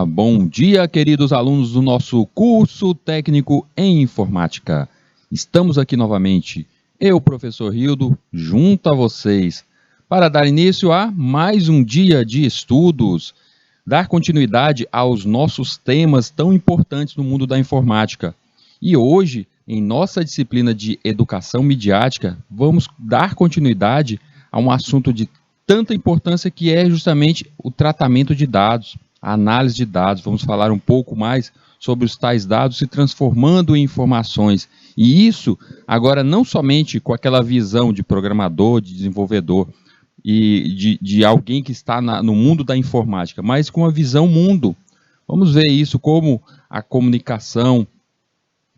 Bom dia, queridos alunos do nosso curso técnico em informática. Estamos aqui novamente, eu, professor Rildo, junto a vocês, para dar início a mais um dia de estudos, dar continuidade aos nossos temas tão importantes no mundo da informática. E hoje, em nossa disciplina de Educação Midiática, vamos dar continuidade a um assunto de tanta importância que é justamente o tratamento de dados, a análise de dados. Vamos falar um pouco mais sobre os tais dados se transformando em informações. E isso agora não somente com aquela visão de programador, de desenvolvedor e de alguém que está no mundo da informática, mas com a visão mundo. Vamos ver isso como a comunicação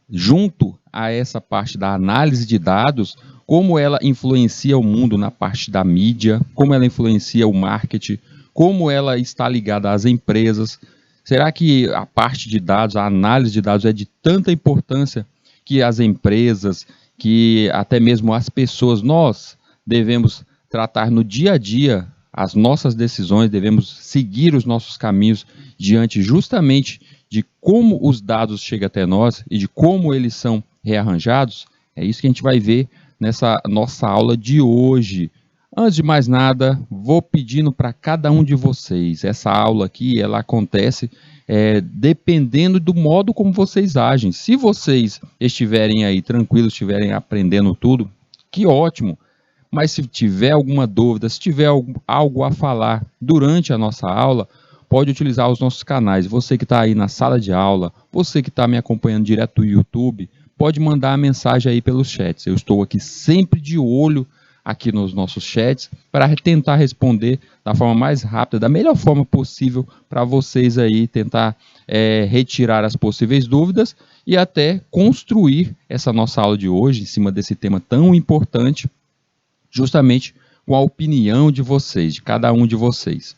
junto a essa parte da análise de dados, como ela influencia o mundo na parte da mídia, como ela influencia o marketing, como ela está ligada às empresas. Será que a parte de dados, a análise de dados é de tanta importância que as empresas, que até mesmo as pessoas, nós devemos tratar no dia a dia as nossas decisões, devemos seguir os nossos caminhos diante justamente de como os dados chegam até nós e de como eles são rearranjados? É isso que a gente vai ver nessa nossa aula de hoje. Antes de mais nada, vou pedindo para cada um de vocês, essa aula aqui, ela acontece dependendo do modo como vocês agem. Se vocês estiverem aí tranquilos, estiverem aprendendo tudo, que ótimo. Mas se tiver alguma dúvida, se tiver algo a falar durante a nossa aula, pode utilizar os nossos canais. Você que está aí na sala de aula, você que está me acompanhando direto do YouTube, pode mandar a mensagem aí pelos chats. Eu estou aqui sempre de olho aqui nos nossos chats para tentar responder da forma mais rápida, da melhor forma possível para vocês aí tentar retirar as possíveis dúvidas e até construir essa nossa aula de hoje em cima desse tema tão importante, justamente com a opinião de vocês, de cada um de vocês.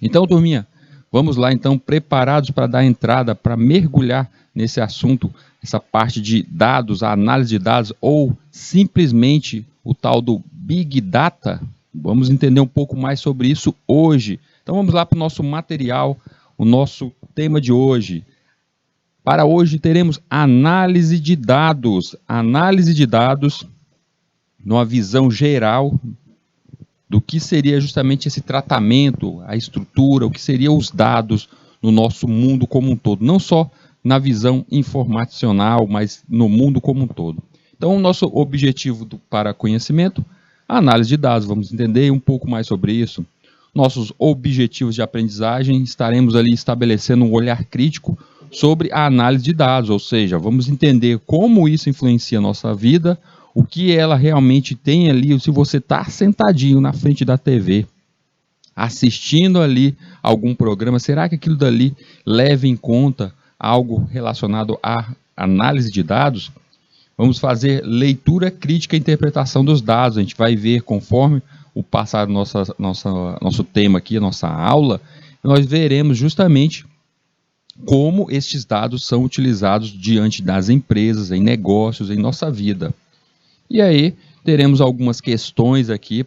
Então, turminha, vamos lá então, preparados para dar entrada, para mergulhar nesse assunto, essa parte de dados, a análise de dados, ou simplesmente o tal do Big Data? Vamos entender um pouco mais sobre isso hoje. Então vamos lá para o nosso material, o nosso tema de hoje. Para hoje teremos análise de dados. Análise de dados numa visão geral do que seria justamente esse tratamento, a estrutura, o que seriam os dados no nosso mundo como um todo, não só na visão informacional, mas no mundo como um todo. Então, o nosso objetivo para conhecimento, a análise de dados, vamos entender um pouco mais sobre isso. Nossos objetivos de aprendizagem, estaremos ali estabelecendo um olhar crítico sobre a análise de dados, ou seja, vamos entender como isso influencia a nossa vida, o que ela realmente tem ali, se você está sentadinho na frente da TV, assistindo ali algum programa, será que aquilo dali leva em conta algo relacionado à análise de dados? Vamos fazer leitura crítica e interpretação dos dados. A gente vai ver, conforme o passar do nosso tema aqui, a nossa aula, nós veremos justamente como estes dados são utilizados diante das empresas, em negócios, em nossa vida. E aí, teremos algumas questões aqui,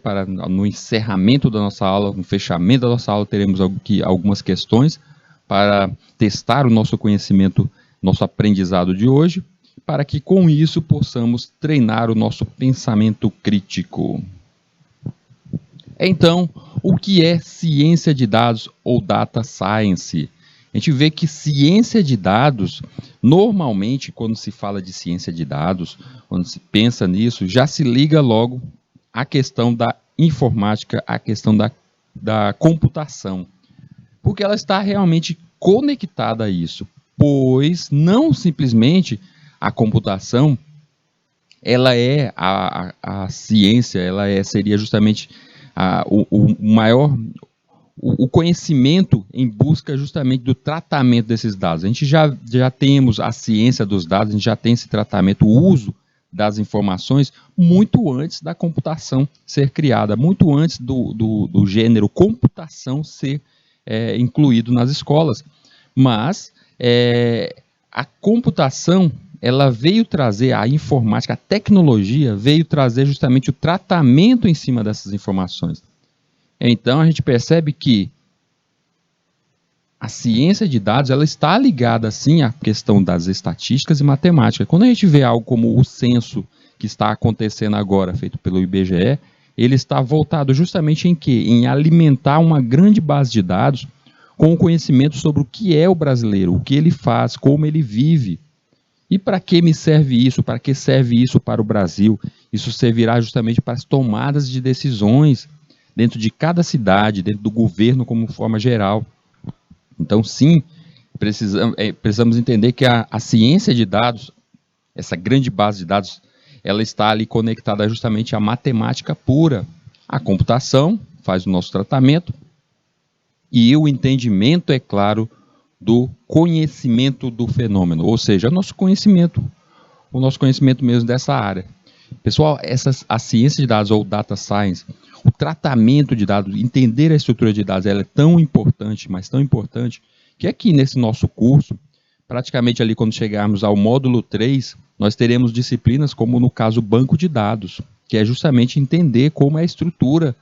no encerramento da nossa aula, no fechamento da nossa aula, teremos aqui algumas questões para testar o nosso conhecimento, nosso aprendizado de hoje, para que com isso possamos treinar o nosso pensamento crítico. Então, o que é ciência de dados ou data science? A gente vê que ciência de dados, normalmente, quando se fala de ciência de dados, quando se pensa nisso, já se liga logo à questão da informática, à questão da computação, porque ela está realmente conectada a isso, pois não simplesmente a computação, ela é a ciência, seria justamente o maior... O conhecimento em busca justamente do tratamento desses dados. A gente já temos a ciência dos dados, a gente já tem esse tratamento, o uso das informações muito antes da computação ser criada, muito antes do gênero computação ser incluído nas escolas. Mas a computação, ela veio trazer, a informática, a tecnologia veio trazer justamente o tratamento em cima dessas informações. Então, a gente percebe que a ciência de dados ela está ligada, sim, à questão das estatísticas e matemática. Quando a gente vê algo como o censo que está acontecendo agora, feito pelo IBGE, ele está voltado justamente em quê? Em alimentar uma grande base de dados com o conhecimento sobre o que é o brasileiro, o que ele faz, como ele vive. E para que me serve isso? Para que serve isso para o Brasil? Isso servirá justamente para as tomadas de decisões dentro de cada cidade, dentro do governo como forma geral. Então, sim, precisamos entender que a ciência de dados, essa grande base de dados, ela está ali conectada justamente à matemática pura. A computação faz o nosso tratamento e o entendimento, é claro, do conhecimento do fenômeno, ou seja, o nosso conhecimento mesmo dessa área. Pessoal, a ciência de dados ou data science, o tratamento de dados, entender a estrutura de dados, ela é tão importante, mas tão importante, que aqui nesse nosso curso, praticamente ali quando chegarmos ao módulo 3, nós teremos disciplinas como no caso banco de dados, que é justamente entender como é a estrutura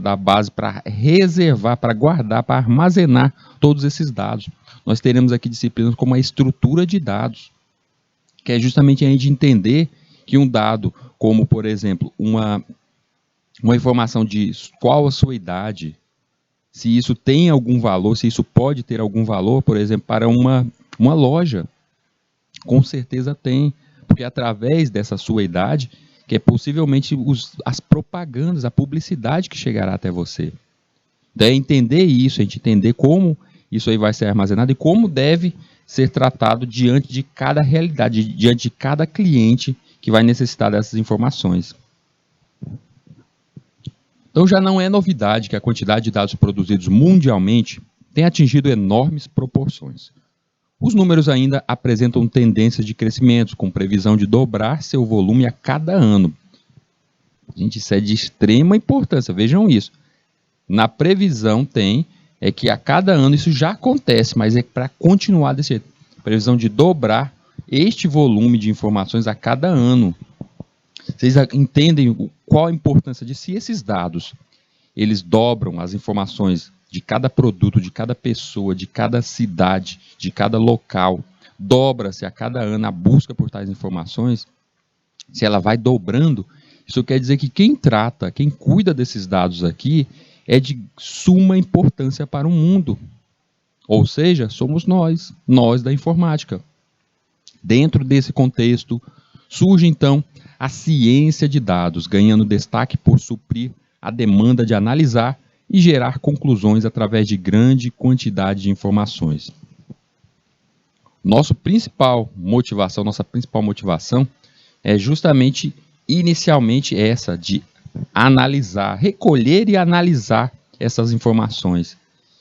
da base para reservar, para guardar, para armazenar todos esses dados. Nós teremos aqui disciplinas como a estrutura de dados, que é justamente a gente entender que um dado, como por exemplo, uma informação de qual a sua idade, se isso tem algum valor, se isso pode ter algum valor, por exemplo, para uma loja, com certeza tem, porque através dessa sua idade, que é possivelmente as propagandas, a publicidade que chegará até você. Então é entender isso, a gente entender como isso aí vai ser armazenado e como deve ser tratado diante de cada realidade, diante de cada cliente que vai necessitar dessas informações. Então já não é novidade que a quantidade de dados produzidos mundialmente tem atingido enormes proporções. Os números ainda apresentam tendências de crescimento, com previsão de dobrar seu volume a cada ano. Gente, isso é de extrema importância, vejam isso. Na previsão é que a cada ano isso já acontece, mas é para continuar desse jeito. Previsão de dobrar este volume de informações a cada ano. Vocês entendem qual a importância de se esses dados eles dobram as informações de cada produto, de cada pessoa, de cada cidade, de cada local, dobra-se a cada ano a busca por tais informações, se ela vai dobrando, isso quer dizer que quem trata, quem cuida desses dados aqui, é de suma importância para o mundo. Ou seja, somos nós da informática. Dentro desse contexto, surge então a ciência de dados, ganhando destaque por suprir a demanda de analisar e gerar conclusões através de grande quantidade de informações. Nossa principal motivação é justamente, inicialmente, essa de analisar, recolher e analisar essas informações.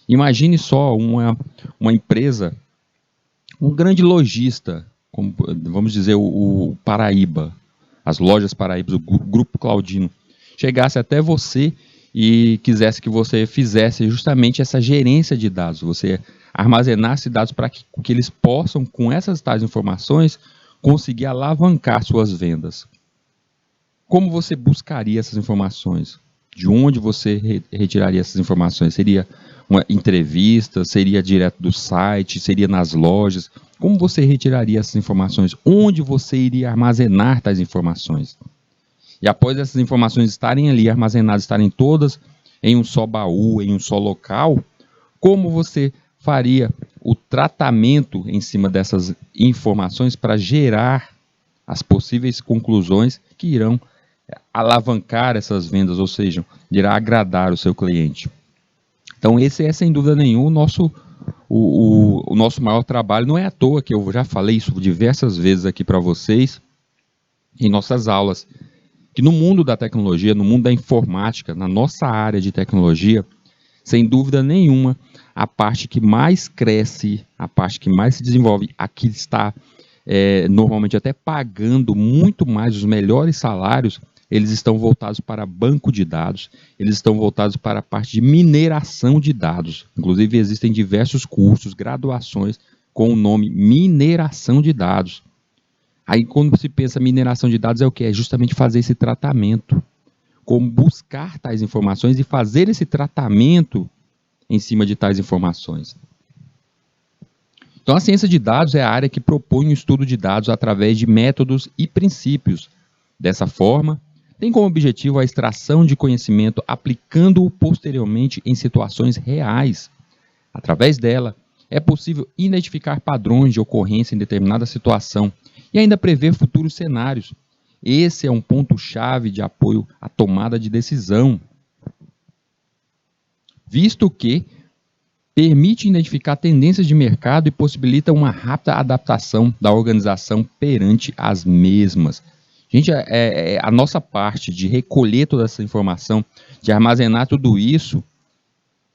Imagine só uma empresa, um grande lojista, como, vamos dizer, o Paraíba, as lojas Paraíbas, o Grupo Claudino, chegasse até você e quisesse que você fizesse justamente essa gerência de dados, você armazenasse dados para que eles possam, com essas tais informações, conseguir alavancar suas vendas. Como você buscaria essas informações? De onde você retiraria essas informações? Seria uma entrevista? Seria direto do site? Seria nas lojas? Como você retiraria essas informações? Onde você iria armazenar tais informações? E após essas informações estarem ali armazenadas, estarem todas em um só baú, em um só local, como você faria o tratamento em cima dessas informações para gerar as possíveis conclusões que irão alavancar essas vendas, ou seja, irá agradar o seu cliente? Então esse é, sem dúvida nenhuma, o nosso maior trabalho. Não é à toa que eu já falei isso diversas vezes aqui para vocês em nossas aulas, que no mundo da tecnologia, no mundo da informática, na nossa área de tecnologia, sem dúvida nenhuma, a parte que mais cresce, a parte que mais se desenvolve, a que está normalmente até pagando muito mais os melhores salários, eles estão voltados para banco de dados, eles estão voltados para a parte de mineração de dados. Inclusive existem diversos cursos, graduações com o nome mineração de dados. Aí quando se pensa mineração de dados é o que? É justamente fazer esse tratamento. Como buscar tais informações e fazer esse tratamento em cima de tais informações. Então, a ciência de dados é a área que propõe o estudo de dados através de métodos e princípios. Dessa forma, tem como objetivo a extração de conhecimento aplicando-o posteriormente em situações reais. Através dela, é possível identificar padrões de ocorrência em determinada situação e ainda prever futuros cenários. Esse é um ponto-chave de apoio à tomada de decisão, visto que permite identificar tendências de mercado e possibilita uma rápida adaptação da organização perante as mesmas. Gente, a nossa parte de recolher toda essa informação, de armazenar tudo isso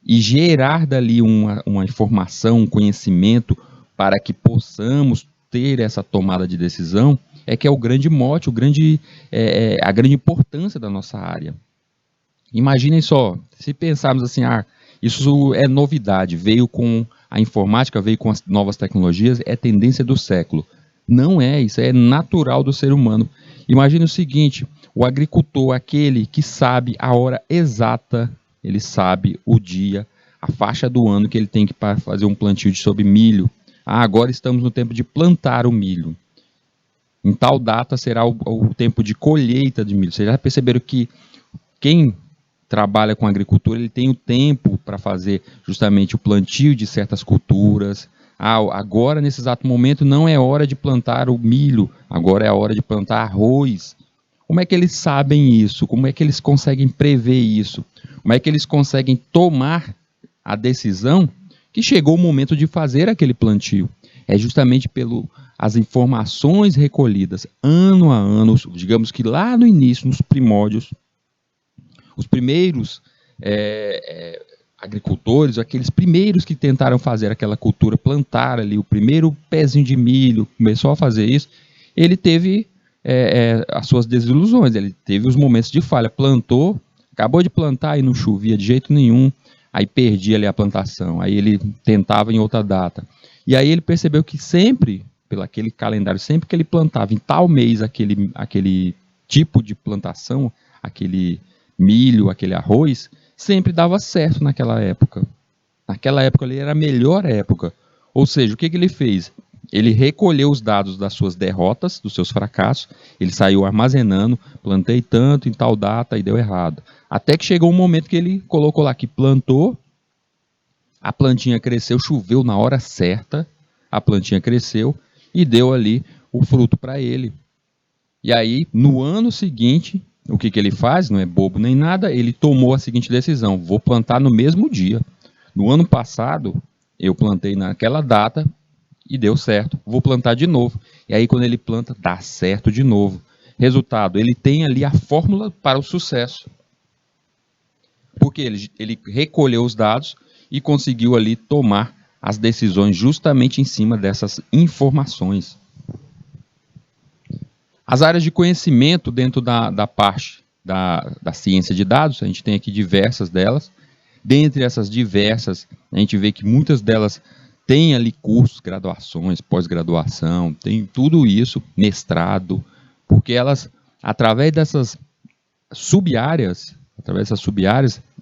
e gerar dali uma informação, um conhecimento para que possamos ter essa tomada de decisão, é que é o grande mote, a grande importância da nossa área. Imaginem só, se pensarmos assim, isso é novidade, veio com a informática, veio com as novas tecnologias, é tendência do século. Não é, isso é natural do ser humano. Imagine o seguinte, o agricultor, aquele que sabe a hora exata, ele sabe o dia, a faixa do ano que ele tem que fazer um plantio sobre milho. Agora estamos no tempo de plantar o milho. Em tal data será o tempo de colheita de milho. Vocês já perceberam que quem trabalha com agricultura, ele tem o tempo para fazer justamente o plantio de certas culturas. Agora, nesse exato momento, não é hora de plantar o milho, agora é a hora de plantar arroz. Como é que eles sabem isso? Como é que eles conseguem prever isso? Como é que eles conseguem tomar a decisão que chegou o momento de fazer aquele plantio? É justamente as informações recolhidas ano a ano, digamos que lá no início, nos primórdios, os primeiros agricultores, aqueles primeiros que tentaram fazer aquela cultura, plantar ali o primeiro pezinho de milho, começou a fazer isso, ele teve as suas desilusões, ele teve os momentos de falha, plantou, acabou de plantar e não chovia de jeito nenhum, aí perdia ali a plantação, aí ele tentava em outra data. E aí ele percebeu que sempre, pelo aquele calendário, sempre que ele plantava em tal mês aquele tipo de plantação, aquele milho, aquele arroz, sempre dava certo naquela época. Naquela época ali era a melhor época. Ou seja, o que ele fez? Ele recolheu os dados das suas derrotas, dos seus fracassos, ele saiu armazenando, plantei tanto em tal data e deu errado. Até que chegou um momento que ele colocou lá que plantou, a plantinha cresceu, choveu na hora certa, a plantinha cresceu e deu ali o fruto para ele. E aí, no ano seguinte, o que ele faz? Não é bobo nem nada, ele tomou a seguinte decisão: vou plantar no mesmo dia. No ano passado, eu plantei naquela data e deu certo, vou plantar de novo. E aí, quando ele planta, dá certo de novo. Resultado, ele tem ali a fórmula para o sucesso. Porque ele recolheu os dados e conseguiu ali tomar as decisões justamente em cima dessas informações. As áreas de conhecimento dentro da parte da ciência de dados, a gente tem aqui diversas delas. Dentre essas diversas, a gente vê que muitas delas têm ali cursos, graduações, pós-graduação, tem tudo isso, mestrado, porque elas, através dessas sub-áreas,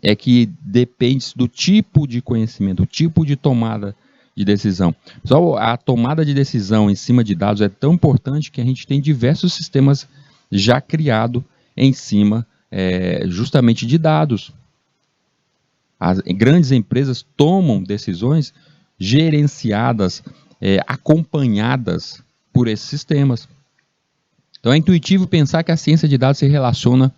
é que depende do tipo de conhecimento, do tipo de tomada de decisão. Só a tomada de decisão em cima de dados é tão importante que a gente tem diversos sistemas já criados em cima justamente de dados. As grandes empresas tomam decisões gerenciadas, acompanhadas por esses sistemas. Então é intuitivo pensar que a ciência de dados se relaciona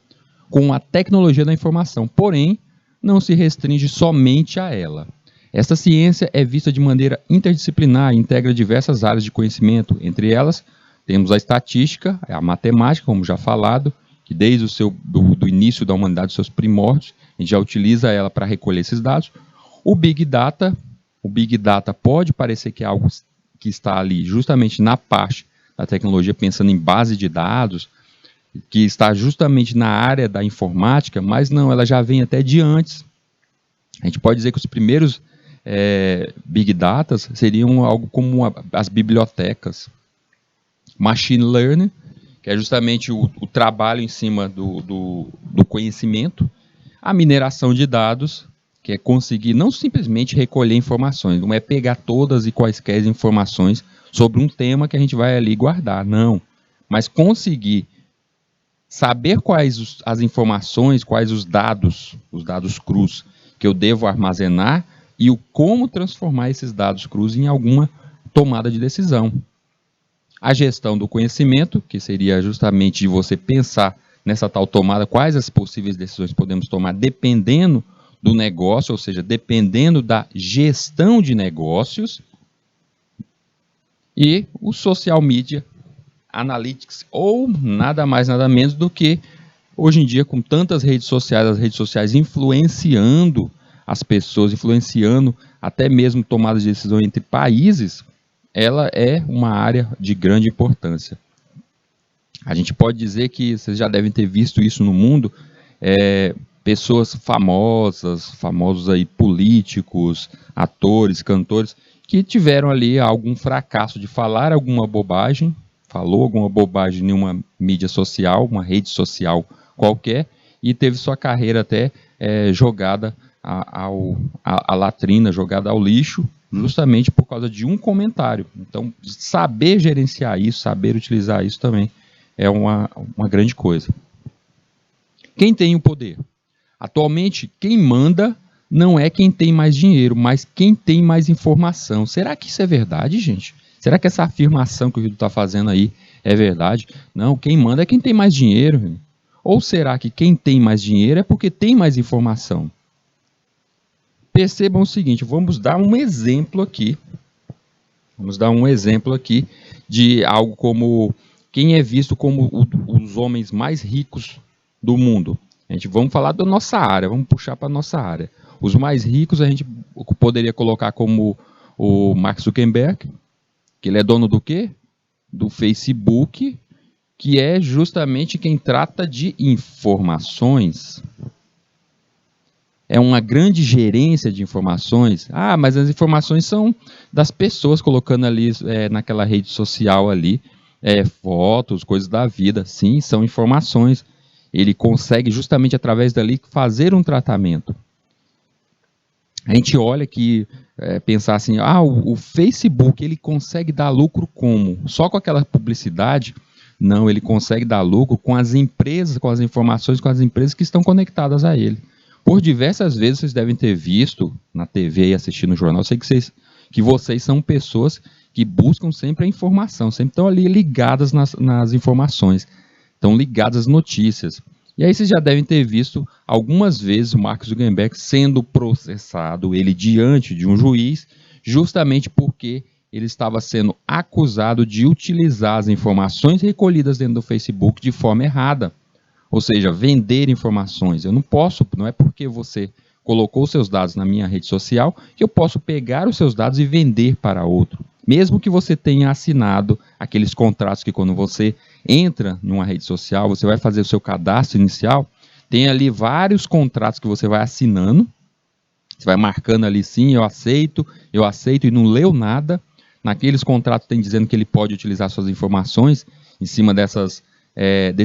com a tecnologia da informação, porém, não se restringe somente a ela. Esta ciência é vista de maneira interdisciplinar e integra diversas áreas de conhecimento. Entre elas, temos a estatística, a matemática, como já falado, que desde do início da humanidade, dos seus primórdios, a gente já utiliza ela para recolher esses dados. O Big Data pode parecer que é algo que está ali justamente na parte da tecnologia, pensando em base de dados, que está justamente na área da informática, mas não, ela já vem até de antes. A gente pode dizer que os primeiros Big Data seriam algo como as bibliotecas. Machine Learning, que é justamente o trabalho em cima do conhecimento. A mineração de dados, que é conseguir não simplesmente recolher informações, não é pegar todas e quaisquer informações sobre um tema que a gente vai ali guardar, não. Mas conseguir saber quais as informações, quais os dados crus que eu devo armazenar e o como transformar esses dados crus em alguma tomada de decisão. A gestão do conhecimento, que seria justamente de você pensar nessa tal tomada, quais as possíveis decisões podemos tomar dependendo do negócio, ou seja, dependendo da gestão de negócios. E o social media analytics, ou nada mais, nada menos do que, hoje em dia, com tantas redes sociais, as redes sociais influenciando as pessoas, influenciando até mesmo tomadas de decisão entre países, ela é uma área de grande importância. A gente pode dizer que, vocês já devem ter visto isso no mundo, pessoas famosos aí, políticos, atores, cantores, que tiveram ali algum fracasso de falar alguma bobagem, falou alguma bobagem em uma mídia social, uma rede social qualquer, e teve sua carreira até jogada à latrina, jogada ao lixo, justamente por causa de um comentário. Então, saber gerenciar isso, saber utilizar isso também é uma grande coisa. Quem tem o poder? Atualmente, quem manda não é quem tem mais dinheiro, mas quem tem mais informação. Será que isso é verdade, gente? Será que essa afirmação que o Rio está fazendo aí é verdade? Não, quem manda é quem tem mais dinheiro. Ou será que quem tem mais dinheiro é porque tem mais informação? Percebam o seguinte, vamos dar um exemplo aqui. Vamos dar um exemplo aqui de algo como quem é visto como os homens mais ricos do mundo. Vamos falar da nossa área, vamos puxar para a nossa área. Os mais ricos a gente poderia colocar como o Mark Zuckerberg, que ele é dono do quê? Do Facebook, que é justamente quem trata de informações. É uma grande gerência de informações. Ah, mas as informações são das pessoas colocando ali naquela rede social ali, fotos, coisas da vida. Sim, são informações. Ele consegue justamente através dali fazer um tratamento. A gente olha que, pensar assim, o Facebook ele consegue dar lucro como? Só com aquela publicidade? Não, ele consegue dar lucro com as empresas, com as informações, com as empresas que estão conectadas a ele. Por diversas vezes vocês devem ter visto na TV e assistindo no jornal, eu sei que vocês são pessoas que buscam sempre a informação, sempre estão ali ligadas nas informações, estão ligadas às notícias. E aí vocês já devem ter visto algumas vezes o Mark Zuckerberg sendo processado, ele diante de um juiz, justamente porque ele estava sendo acusado de utilizar as informações recolhidas dentro do Facebook de forma errada. Ou seja, vender informações. Eu não posso, não é porque você colocou seus dados na minha rede social que eu posso pegar os seus dados e vender para outro. Mesmo que você tenha assinado aqueles contratos que quando você entra em uma rede social, você vai fazer o seu cadastro inicial, tem ali vários contratos que você vai assinando, você vai marcando ali sim, eu aceito e não leu nada. Naqueles contratos tem dizendo que ele pode utilizar suas informações em cima desses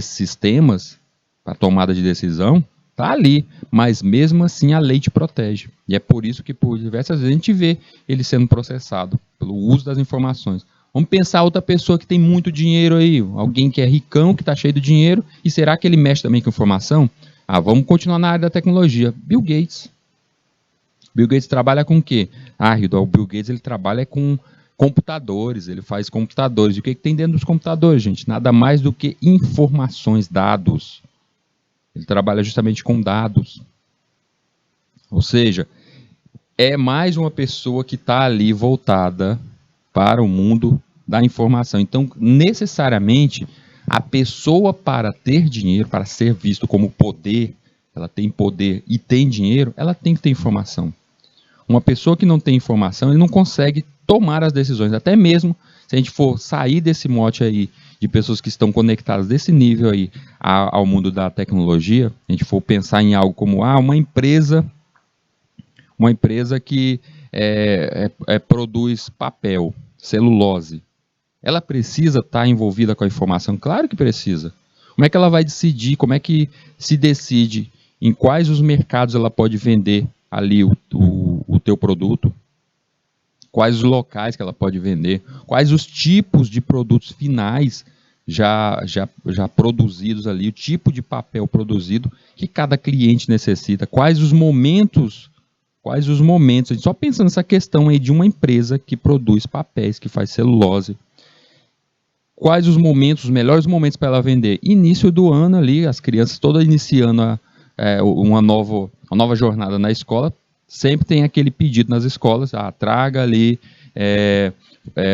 sistemas para tomada de decisão, está ali, mas mesmo assim a lei te protege. E é por isso que por diversas vezes a gente vê ele sendo processado pelo uso das informações. Vamos pensar outra pessoa que tem muito dinheiro aí, alguém que é ricão, que está cheio de dinheiro, e será que ele mexe também com informação? Vamos continuar na área da tecnologia. Bill Gates. Bill Gates trabalha com o quê? O Bill Gates ele trabalha com computadores, ele faz computadores. E o que tem dentro dos computadores, gente? Nada mais do que informações, dados. Ele trabalha justamente com dados. Ou seja, é mais uma pessoa que está ali voltada para o mundo da informação. Então, necessariamente, a pessoa para ter dinheiro, para ser visto como poder, ela tem poder e tem dinheiro, ela tem que ter informação. Uma pessoa que não tem informação, ele não consegue tomar as decisões. Até mesmo se a gente for sair desse mote aí de pessoas que estão conectadas desse nível aí ao mundo da tecnologia, a gente for pensar em algo como uma empresa que produz papel, celulose, ela precisa estar envolvida com a informação? Claro que precisa. Como é que ela vai decidir, como é que se decide em quais os mercados ela pode vender ali o teu produto, quais os locais que ela pode vender, quais os tipos de produtos finais já produzidos ali, o tipo de papel produzido que cada cliente necessita, quais os momentos, só pensando nessa questão aí de uma empresa que produz papéis, que faz celulose, quais os momentos, os melhores momentos para ela vender? Início do ano ali, as crianças todas iniciando uma nova jornada na escola, sempre tem aquele pedido nas escolas, traga ali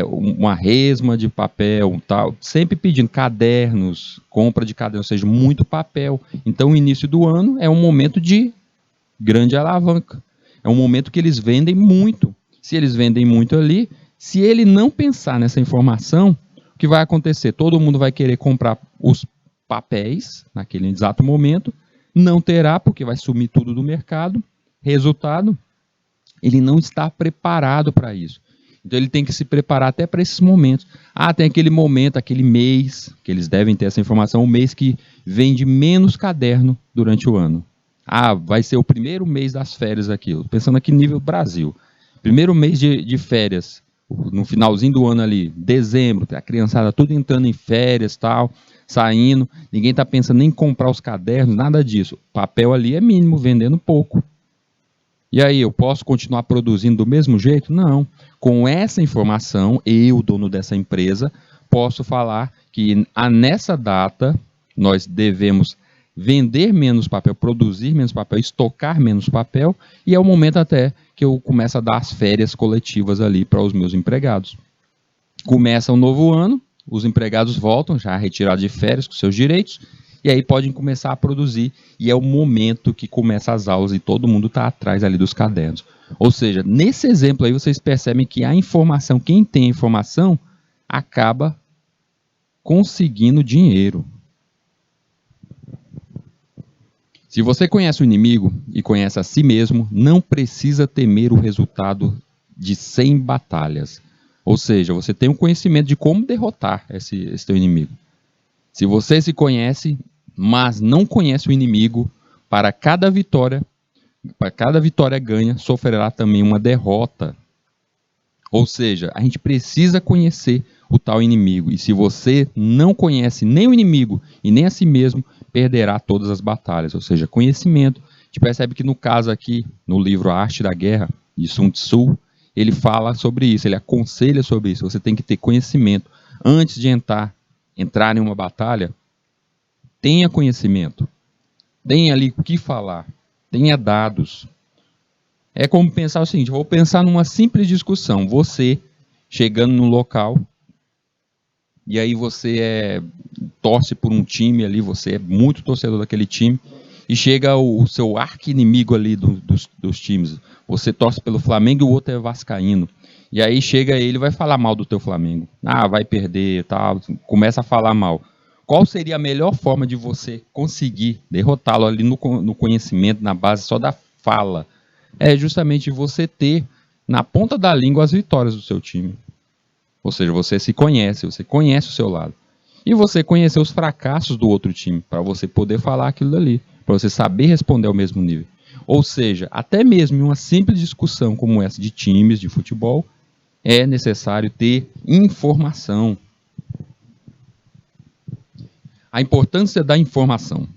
uma resma de papel, tal, sempre pedindo cadernos, compra de cadernos, ou seja, muito papel. Então, o início do ano é um momento de grande alavanca. É um momento que eles vendem muito. Se eles vendem muito ali, se ele não pensar nessa informação, o que vai acontecer? Todo mundo vai querer comprar os papéis naquele exato momento, não terá, porque vai sumir tudo do mercado. Resultado, ele não está preparado para isso. Então ele tem que se preparar até para esses momentos. Tem aquele momento, aquele mês, que eles devem ter essa informação, o mês que vende menos caderno durante o ano. Vai ser o primeiro mês das férias aqui, pensando aqui no nível Brasil. Primeiro mês de férias, no finalzinho do ano ali, dezembro, a criançada tudo entrando em férias, tal, saindo, ninguém está pensando nem em comprar os cadernos, nada disso. Papel ali é mínimo, vendendo pouco. E aí, eu posso continuar produzindo do mesmo jeito? Não. Com essa informação, eu, dono dessa empresa, posso falar que nessa data nós devemos vender menos papel, produzir menos papel, estocar menos papel, e é o momento até que eu começo a dar as férias coletivas ali para os meus empregados. Começa um novo ano, os empregados voltam, já retirados de férias com seus direitos, e aí podem começar a produzir, e é o momento que começa as aulas e todo mundo está atrás ali dos cadernos. Ou seja, nesse exemplo aí vocês percebem que a informação, quem tem a informação, acaba conseguindo dinheiro. Se você conhece o inimigo e conhece a si mesmo, não precisa temer o resultado de 100 batalhas. Ou seja, você tem um conhecimento de como derrotar esse teu inimigo. Se você se conhece, mas não conhece o inimigo, para cada vitória ganha, sofrerá também uma derrota. Ou seja, a gente precisa conhecer o tal inimigo. E se você não conhece nem o inimigo e nem a si mesmo, perderá todas as batalhas. Ou seja, conhecimento. A gente percebe que no caso aqui, no livro A Arte da Guerra, de Sun Tzu, ele fala sobre isso, ele aconselha sobre isso. Você tem que ter conhecimento. Antes de entrar em uma batalha, tenha conhecimento. Tenha ali o que falar. Tenha dados. É como pensar o seguinte, vou pensar numa simples discussão. Você chegando no local, e aí você torce por um time ali, você é muito torcedor daquele time, e chega o seu arqui-inimigo ali dos times. Você torce pelo Flamengo e o outro é vascaíno. E aí chega ele e vai falar mal do teu Flamengo. Vai perder, tal, começa a falar mal. Qual seria a melhor forma de você conseguir derrotá-lo ali no conhecimento, na base só da fala? É justamente você ter na ponta da língua as vitórias do seu time. Ou seja, você se conhece, você conhece o seu lado. E você conhecer os fracassos do outro time, para você poder falar aquilo dali, para você saber responder ao mesmo nível. Ou seja, até mesmo em uma simples discussão como essa de times, de futebol, é necessário ter informação. A importância da informação.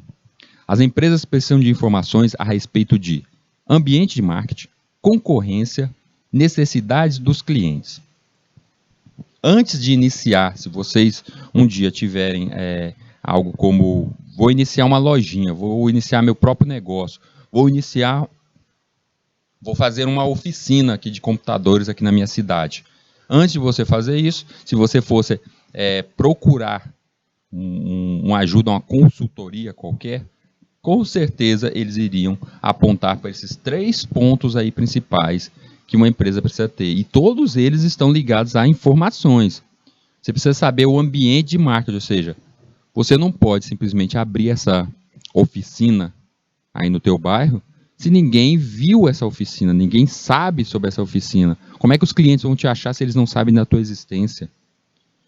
As empresas precisam de informações a respeito de ambiente de marketing, concorrência, necessidades dos clientes. Antes de iniciar, se vocês um dia tiverem algo como, vou iniciar uma lojinha, vou iniciar meu próprio negócio, vou fazer uma oficina aqui de computadores aqui na minha cidade. Antes de você fazer isso, se você fosse procurar uma ajuda, uma consultoria qualquer, com certeza eles iriam apontar para esses 3 pontos aí principais que uma empresa precisa ter. E todos eles estão ligados a informações. Você precisa saber o ambiente de marketing, ou seja, você não pode simplesmente abrir essa oficina aí no teu bairro se ninguém viu essa oficina, ninguém sabe sobre essa oficina. Como é que os clientes vão te achar se eles não sabem da tua existência?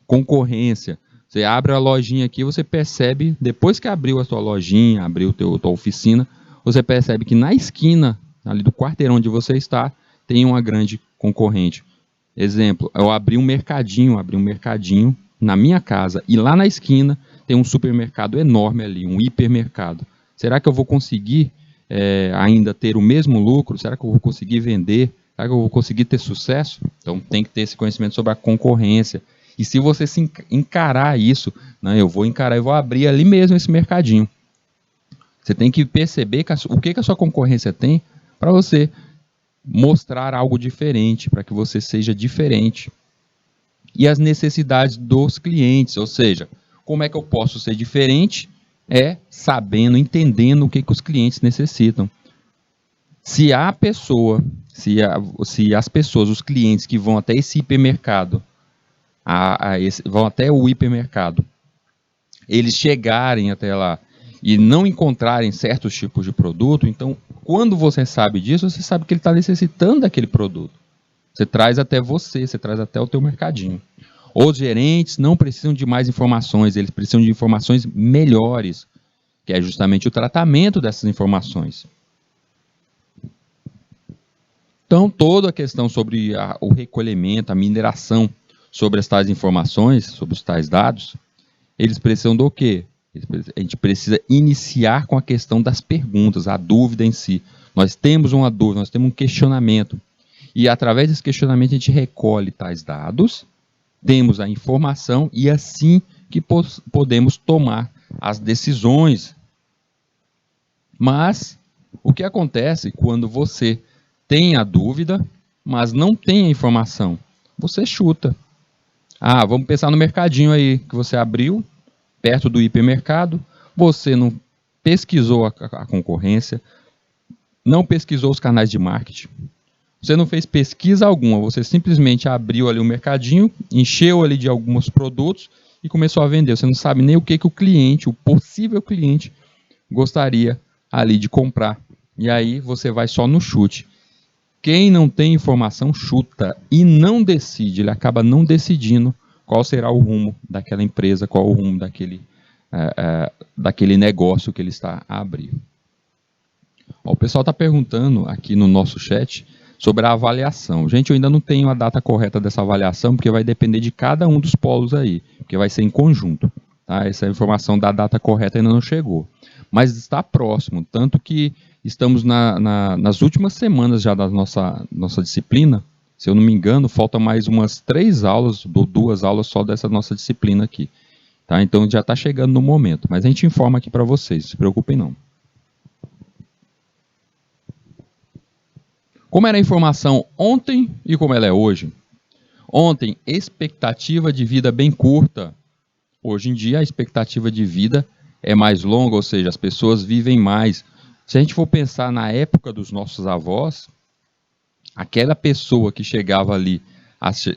Concorrência. Você abre a lojinha aqui, você percebe, depois que abriu a tua lojinha, abriu a tua oficina, você percebe que na esquina ali do quarteirão onde você está, tem uma grande concorrente. Exemplo, eu abri um mercadinho na minha casa e lá na esquina tem um supermercado enorme ali, um hipermercado. Será que eu vou conseguir ainda ter o mesmo lucro? Será que eu vou conseguir vender? Será que eu vou conseguir ter sucesso? Então tem que ter esse conhecimento sobre a concorrência. E se você encarar isso, né, eu vou abrir ali mesmo esse mercadinho. Você tem que perceber o que a sua concorrência tem para você mostrar algo diferente, para que você seja diferente. E as necessidades dos clientes, ou seja, como é que eu posso ser diferente? É sabendo, entendendo o que os clientes necessitam. Se a pessoa, se as pessoas, os clientes que vão até esse hipermercado, vão até o hipermercado, eles chegarem até lá e não encontrarem certos tipos de produto, então, quando você sabe disso, você sabe que ele está necessitando daquele produto. Você traz até o teu mercadinho. Os gerentes não precisam de mais informações, eles precisam de informações melhores, que é justamente o tratamento dessas informações. Então, toda a questão sobre o recolhimento, a mineração sobre as tais informações, sobre os tais dados, eles precisam do quê? A gente precisa iniciar com a questão das perguntas, a dúvida em si. Nós temos uma dúvida, nós temos um questionamento. E através desse questionamento a gente recolhe tais dados, temos a informação e assim que podemos tomar as decisões. Mas o que acontece quando você tem a dúvida, mas não tem a informação? Você chuta. Vamos pensar no mercadinho aí que você abriu, perto do hipermercado, você não pesquisou a concorrência, não pesquisou os canais de marketing, você não fez pesquisa alguma, você simplesmente abriu ali um mercadinho, encheu ali de alguns produtos e começou a vender. Você não sabe nem o que o cliente, o possível cliente, gostaria ali de comprar. E aí você vai só no chute. Quem não tem informação chuta e não decide, ele acaba não decidindo qual será o rumo daquela empresa, qual o rumo daquele negócio que ele está a abrir. O pessoal está perguntando aqui no nosso chat sobre a avaliação. Gente, eu ainda não tenho a data correta dessa avaliação, porque vai depender de cada um dos polos aí, porque vai ser em conjunto. Tá? Essa informação da data correta ainda não chegou. Mas está próximo, tanto que estamos nas últimas semanas já da nossa disciplina. Se eu não me engano, falta mais umas 3 aulas, ou 2 aulas só dessa nossa disciplina aqui. Tá? Então já está chegando no momento, mas a gente informa aqui para vocês, não se preocupem não. Como era a informação ontem e como ela é hoje? Ontem, expectativa de vida bem curta. Hoje em dia, a expectativa de vida é mais longa, ou seja, as pessoas vivem mais. Se a gente for pensar na época dos nossos avós, aquela pessoa que chegava ali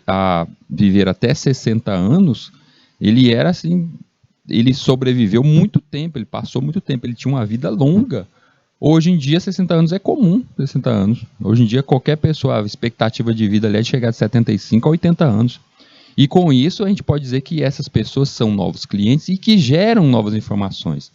a viver até 60 anos, ele era assim, ele sobreviveu muito tempo, ele passou muito tempo, ele tinha uma vida longa. Hoje em dia, 60 anos é comum, 60 anos. Hoje em dia, qualquer pessoa, a expectativa de vida ali é de chegar de 75 a 80 anos. E com isso, a gente pode dizer que essas pessoas são novos clientes e que geram novas informações.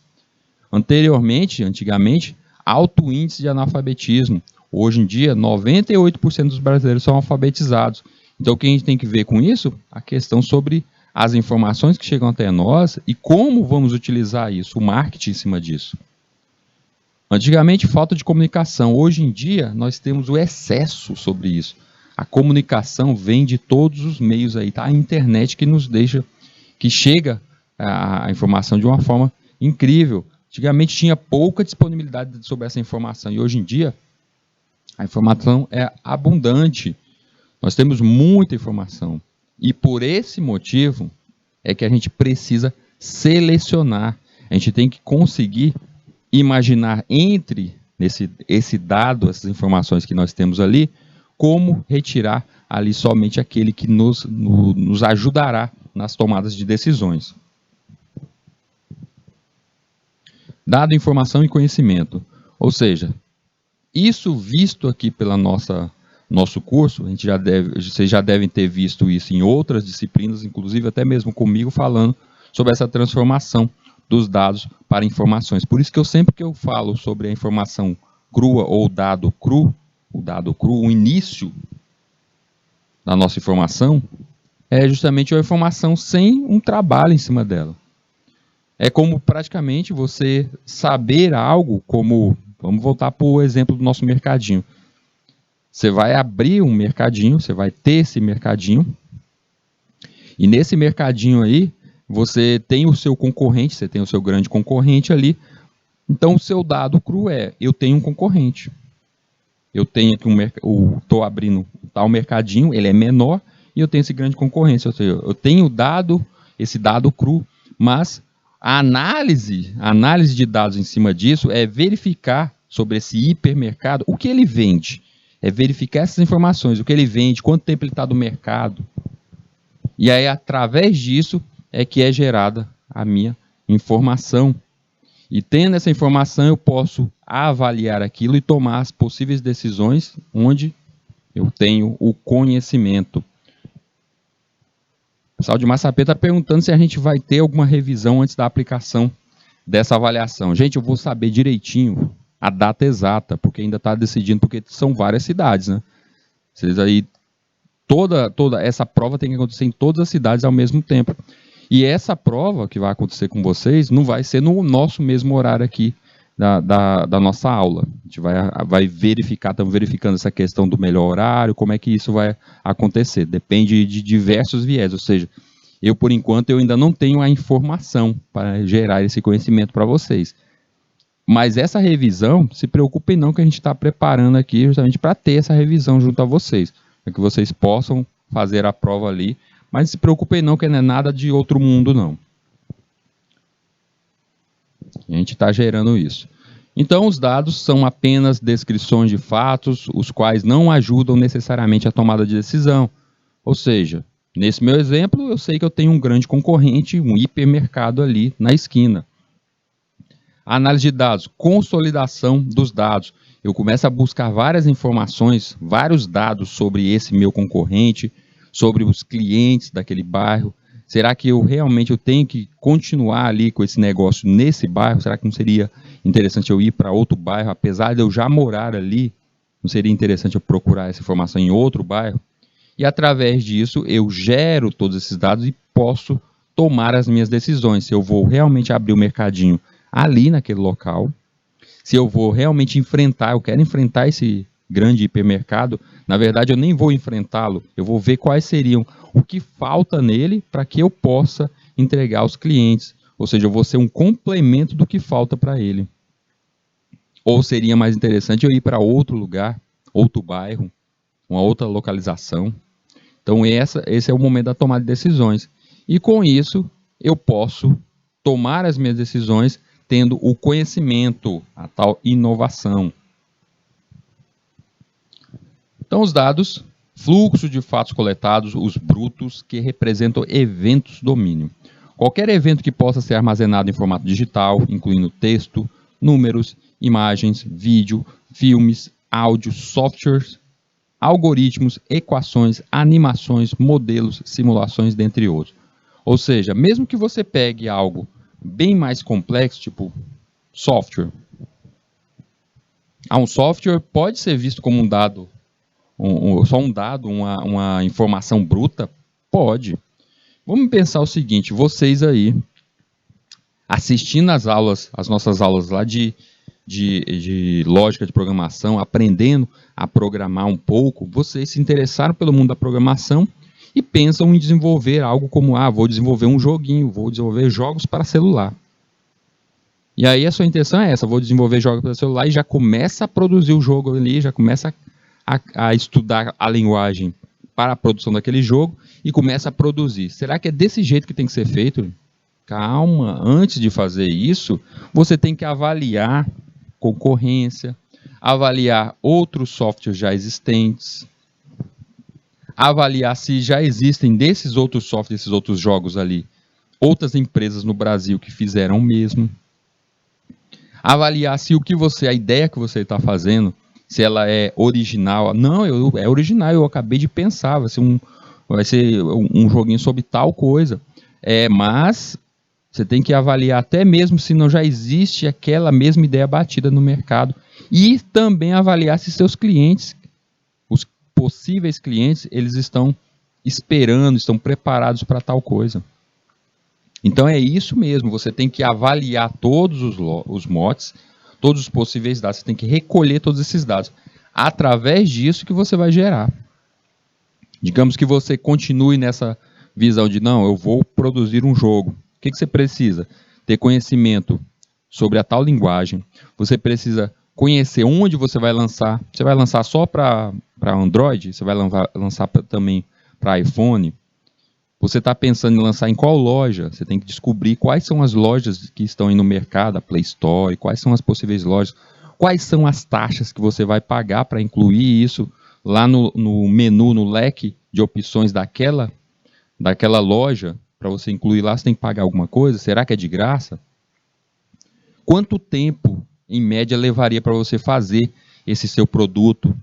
Antigamente, alto índice de analfabetismo. Hoje em dia, 98% dos brasileiros são alfabetizados. Então, o que a gente tem que ver com isso? A questão sobre as informações que chegam até nós e como vamos utilizar isso, o marketing em cima disso. Antigamente, falta de comunicação. Hoje em dia, nós temos o excesso sobre isso. A comunicação vem de todos os meios aí, tá? A internet que chega a informação de uma forma incrível. Antigamente tinha pouca disponibilidade sobre essa informação e hoje em dia a informação é abundante. Nós temos muita informação e por esse motivo é que a gente precisa selecionar. A gente tem que conseguir imaginar entre esse dado, essas informações que nós temos ali, como retirar ali somente aquele que nos ajudará nas tomadas de decisões. Dado, informação e conhecimento. Ou seja, isso visto aqui pela nosso curso, vocês já devem ter visto isso em outras disciplinas, inclusive até mesmo comigo falando sobre essa transformação dos dados para informações. Por isso que sempre que eu falo sobre a informação crua ou dado cru, o início da nossa informação, é justamente uma informação sem um trabalho em cima dela. É como praticamente você saber algo como... Vamos voltar para o exemplo do nosso mercadinho. Você vai abrir um mercadinho, você vai ter esse mercadinho, e nesse mercadinho aí, você tem o seu concorrente, você tem o seu grande concorrente ali. Então, o seu dado cru é: eu tenho um concorrente. Eu tenho aqui estou abrindo tal mercadinho, ele é menor, e eu tenho esse grande concorrente. Ou seja, eu tenho esse dado cru, mas a análise de dados em cima disso é verificar sobre esse hipermercado o que ele vende. É verificar essas informações, o que ele vende, quanto tempo ele está no mercado. E aí, através disso, é que é gerada a minha informação. E tendo essa informação, eu posso avaliar aquilo e tomar as possíveis decisões onde eu tenho o conhecimento. O pessoal de Massapê está perguntando se a gente vai ter alguma revisão antes da aplicação dessa avaliação. Gente, eu vou saber direitinho a data exata, porque ainda está decidindo, porque são várias cidades, né? Vocês aí, toda essa prova tem que acontecer em todas as cidades ao mesmo tempo. E essa prova que vai acontecer com vocês não vai ser no nosso mesmo horário aqui da nossa aula. A gente vai verificar, estamos verificando essa questão do melhor horário, como é que isso vai acontecer. Depende de diversos viés, ou seja, eu, por enquanto, eu ainda não tenho a informação para gerar esse conhecimento para vocês. Mas essa revisão, se preocupem não, que a gente está preparando aqui justamente para ter essa revisão junto a vocês, para que vocês possam fazer a prova ali. Mas não se preocupem não, que não é nada de outro mundo, não. A gente está gerando isso. Então, os dados são apenas descrições de fatos, os quais não ajudam necessariamente a tomada de decisão. Ou seja, nesse meu exemplo, eu sei que eu tenho um grande concorrente, um hipermercado ali na esquina. Análise de dados, consolidação dos dados. Eu começo a buscar várias informações, vários dados sobre esse meu concorrente, sobre os clientes daquele bairro. Será que eu realmente tenho que continuar ali com esse negócio nesse bairro? Será que não seria interessante eu ir para outro bairro, apesar de eu já morar ali? Não seria interessante eu procurar essa informação em outro bairro? E através disso eu gero todos esses dados e posso tomar as minhas decisões. Se eu vou realmente abrir o mercadinho ali naquele local, se eu vou realmente eu quero enfrentar esse grande hipermercado, na verdade eu nem vou enfrentá-lo, eu vou ver quais seriam o que falta nele para que eu possa entregar aos clientes, ou seja, eu vou ser um complemento do que falta para ele. Ou seria mais interessante eu ir para outro lugar, outro bairro, uma outra localização. Então esse é o momento da tomada de decisões. E com isso eu posso tomar as minhas decisões tendo o conhecimento, a tal inovação. Então, os dados, fluxo de fatos coletados, os brutos, que representam eventos domínio. Qualquer evento que possa ser armazenado em formato digital, incluindo texto, números, imagens, vídeo, filmes, áudio, softwares, algoritmos, equações, animações, modelos, simulações, dentre outros. Ou seja, mesmo que você pegue algo bem mais complexo, tipo software. Um software pode ser visto como um dado, só um dado, uma informação bruta? Pode. Vamos pensar o seguinte, vocês aí, assistindo as nossas aulas lá de lógica de programação, aprendendo a programar um pouco, vocês se interessaram pelo mundo da programação e pensam em desenvolver algo como, vou desenvolver um joguinho, vou desenvolver jogos para celular. E aí a sua intenção é essa, vou desenvolver jogos para celular e já começa a produzir o jogo ali, já começa a estudar a linguagem para a produção daquele jogo e começa a produzir. Será que é desse jeito que tem que ser feito? Calma, antes de fazer isso, você tem que avaliar concorrência, avaliar outros softwares já existentes, avaliar se já existem desses outros softwares, desses outros jogos ali, outras empresas no Brasil que fizeram o mesmo. Avaliar se a ideia que você está fazendo, se ela é original. Não, é original, eu acabei de pensar, vai ser um joguinho sobre tal coisa. Mas você tem que avaliar até mesmo se não já existe aquela mesma ideia batida no mercado E também avaliar se seus clientes, os possíveis clientes, eles estão esperando, estão preparados para tal coisa. Então é isso mesmo, você tem que avaliar todos os motes, todos os possíveis dados, você tem que recolher todos esses dados. Através disso que você vai gerar. Digamos que você continue nessa visão de, não, eu vou produzir um jogo. O que você precisa? Ter conhecimento sobre a tal linguagem, você precisa conhecer onde você vai lançar só para Android, você vai lançar também para iPhone, você está pensando em lançar em qual loja, você tem que descobrir quais são as lojas que estão aí no mercado, a Play Store, quais são as possíveis lojas, quais são as taxas que você vai pagar para incluir isso lá no menu, no leque de opções daquela loja, para você incluir lá, você tem que pagar alguma coisa, será que é de graça? Quanto tempo, em média, levaria para você fazer esse seu produto,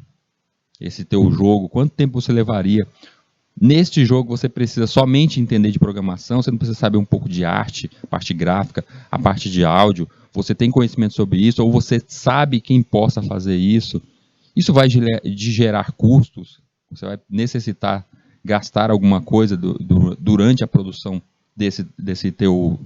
esse teu jogo? Quanto tempo você levaria? Neste jogo você precisa somente entender de programação, você não precisa saber um pouco de arte, parte gráfica, a parte de áudio, você tem conhecimento sobre isso, ou você sabe quem possa fazer isso. Isso vai gerar custos, você vai necessitar gastar alguma coisa durante a produção desse teu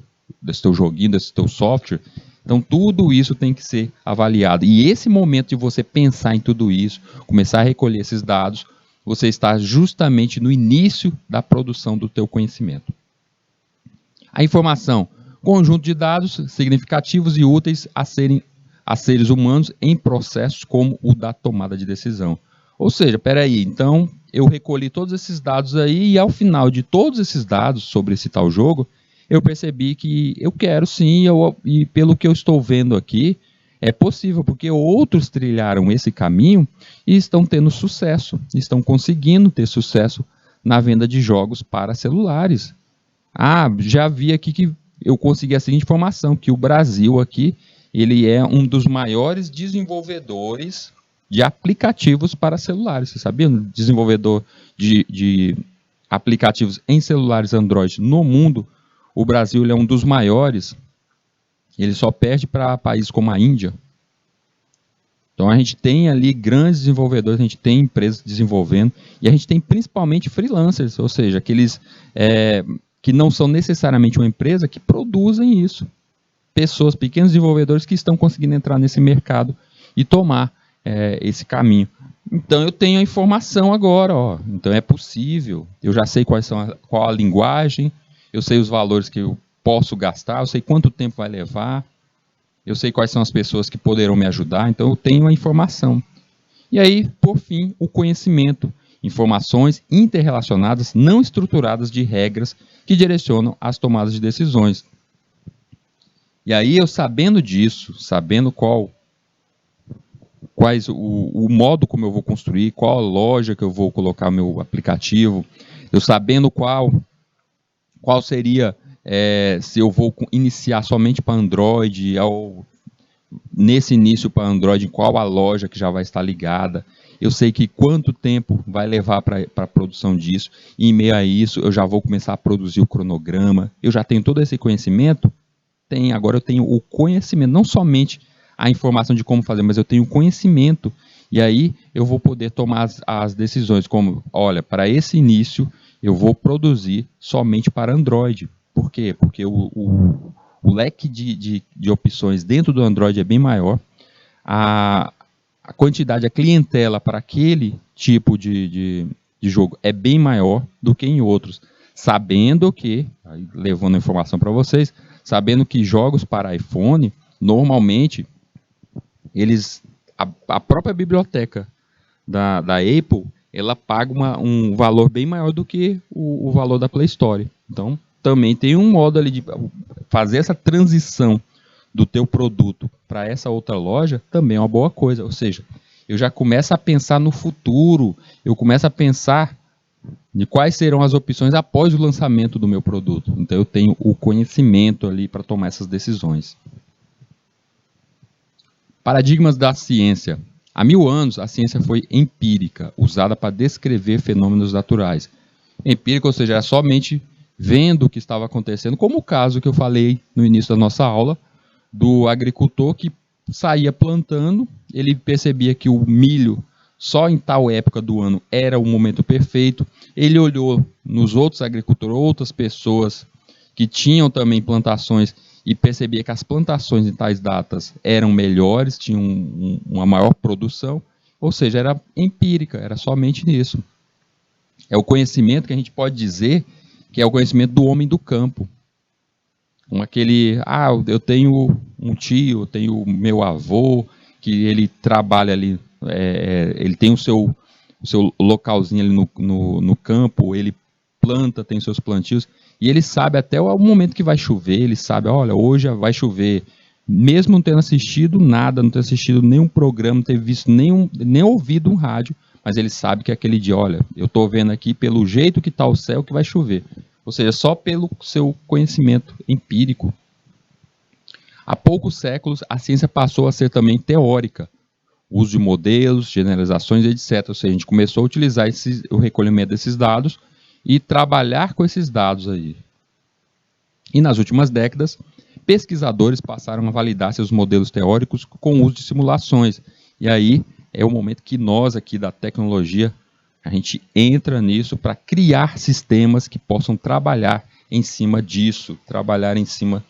joguinho, desse teu software. Então tudo isso tem que ser avaliado. E esse momento de você pensar em tudo isso, começar a recolher esses dados, você está justamente no início da produção do teu conhecimento. A informação, conjunto de dados significativos e úteis a seres humanos em processos como o da tomada de decisão. Ou seja, peraí, então eu recolhi todos esses dados aí e ao final de todos esses dados sobre esse tal jogo, eu percebi que eu quero sim, e pelo que eu estou vendo aqui, é possível, porque outros trilharam esse caminho e estão tendo sucesso, estão conseguindo ter sucesso na venda de jogos para celulares. Já vi aqui que eu consegui a seguinte informação, que o Brasil aqui, ele é um dos maiores desenvolvedores de aplicativos para celulares. Você sabia? Desenvolvedor de aplicativos em celulares Android no mundo, o Brasil ele é um dos maiores. Ele só perde para países como a Índia. Então a gente tem ali grandes desenvolvedores, a gente tem empresas desenvolvendo, e a gente tem principalmente freelancers, ou seja, aqueles que não são necessariamente uma empresa, que produzem isso. Pessoas, pequenos desenvolvedores que estão conseguindo entrar nesse mercado e tomar esse caminho. Então eu tenho a informação agora, ó. Então é possível, eu já sei qual a linguagem, eu sei os valores que eu posso gastar, eu sei quanto tempo vai levar, eu sei quais são as pessoas que poderão me ajudar, então eu tenho a informação. E aí, por fim, o conhecimento, informações interrelacionadas não estruturadas de regras que direcionam as tomadas de decisões. E aí, eu sabendo disso, sabendo quais o modo como eu vou construir, qual a loja que eu vou colocar meu aplicativo, eu sabendo qual seria, se eu vou iniciar somente para Android, nesse início para Android, qual a loja que já vai estar ligada, eu sei que quanto tempo vai levar para a produção disso, e em meio a isso eu já vou começar a produzir o cronograma, eu já tenho todo esse conhecimento, agora eu tenho o conhecimento, não somente a informação de como fazer, mas eu tenho o conhecimento, e aí eu vou poder tomar as decisões, como, olha, para esse início eu vou produzir somente para Android. Por quê? Porque o leque de opções dentro do Android é bem maior, a quantidade, a clientela para aquele tipo de jogo é bem maior do que em outros, sabendo que, aí, levando a informação para vocês, sabendo que jogos para iPhone, normalmente, a própria biblioteca da Apple, ela paga um valor bem maior do que o valor da Play Store. Então, também tem um modo ali de fazer essa transição do teu produto para essa outra loja, também é uma boa coisa. Ou seja, eu já começo a pensar no futuro, eu começo a pensar de quais serão as opções após o lançamento do meu produto. Então, eu tenho o conhecimento ali para tomar essas decisões. Paradigmas da ciência. Há 1000 anos, a ciência foi empírica, usada para descrever fenômenos naturais. Empírica, ou seja, é somente vendo o que estava acontecendo, como o caso que eu falei no início da nossa aula, do agricultor que saía plantando, ele percebia que o milho só em tal época do ano era o momento perfeito. Ele olhou nos outros agricultores, outras pessoas que tinham também plantações e percebia que as plantações em tais datas eram melhores, tinham uma maior produção, ou seja, era empírica, era somente nisso. É o conhecimento que a gente pode dizer que é o conhecimento do homem do campo. Eu tenho um tio, eu tenho meu avô, que ele trabalha ali, ele tem o seu localzinho ali no campo, ele planta, tem seus plantios, e ele sabe até o momento que vai chover, ele sabe, olha, hoje vai chover, mesmo não tendo assistido nada, não tendo assistido nenhum programa, não ter visto nem ouvido um rádio, mas ele sabe que aquele dia, olha, eu estou vendo aqui pelo jeito que está o céu que vai chover. Ou seja, só pelo seu conhecimento empírico. Há poucos séculos, a ciência passou a ser também teórica. O uso de modelos, generalizações, etc. Ou seja, a gente começou a utilizar o recolhimento desses dados e trabalhar com esses dados aí. E nas últimas décadas, pesquisadores passaram a validar seus modelos teóricos com o uso de simulações. E aí é o momento que nós aqui da tecnologia, a gente entra nisso para criar sistemas que possam trabalhar em cima disso, trabalhar em cima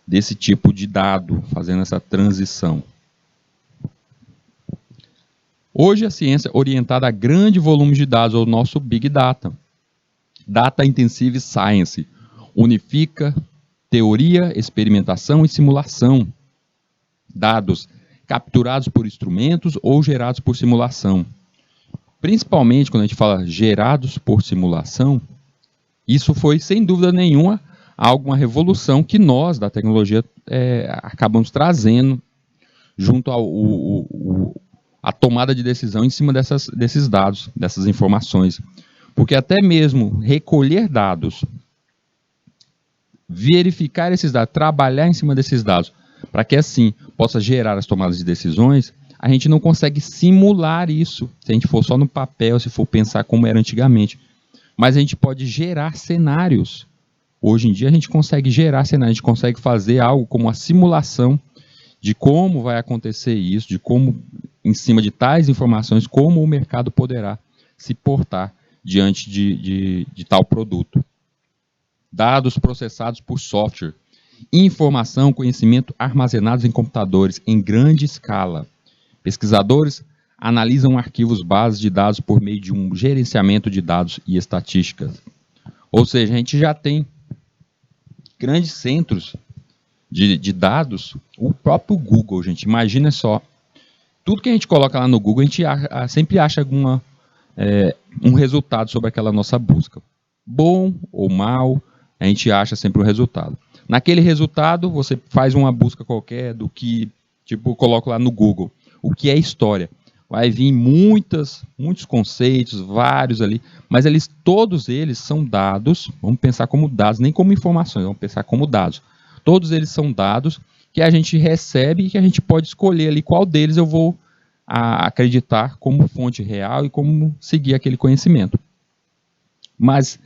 desse tipo de dado, fazendo essa transição. Hoje a ciência é orientada a grande volume de dados, o nosso Big Data. Data Intensive Science unifica teoria, experimentação e simulação. Dados capturados por instrumentos ou gerados por simulação. Principalmente quando a gente fala gerados por simulação, isso foi, sem dúvida nenhuma, alguma revolução que nós, da tecnologia, acabamos trazendo junto à tomada de decisão em cima desses dados, dessas informações. Porque até mesmo recolher dados, verificar esses dados, trabalhar em cima desses dados, para que assim possa gerar as tomadas de decisões, a gente não consegue simular isso, se a gente for só no papel, se for pensar como era antigamente. Mas a gente pode gerar cenários. Hoje em dia a gente consegue gerar cenários, a gente consegue fazer algo como uma simulação de como vai acontecer isso, de como, em cima de tais informações, como o mercado poderá se portar diante de tal produto. Dados processados por software. Informação, conhecimento armazenados em computadores em grande escala. Pesquisadores analisam arquivos bases de dados por meio de um gerenciamento de dados e estatísticas. Ou seja, a gente já tem grandes centros de dados, o próprio Google, gente, imagina só. Tudo que a gente coloca lá no Google, a gente sempre acha um resultado sobre aquela nossa busca. Bom ou mal, a gente acha sempre o resultado. Naquele resultado, você faz uma busca qualquer do que, tipo, coloco lá no Google. O que é história? Vai vir muitos conceitos, vários ali, mas todos eles são dados, vamos pensar como dados, nem como informações, vamos pensar como dados. Todos eles são dados que a gente recebe e que a gente pode escolher ali qual deles eu vou acreditar como fonte real e como seguir aquele conhecimento. Mas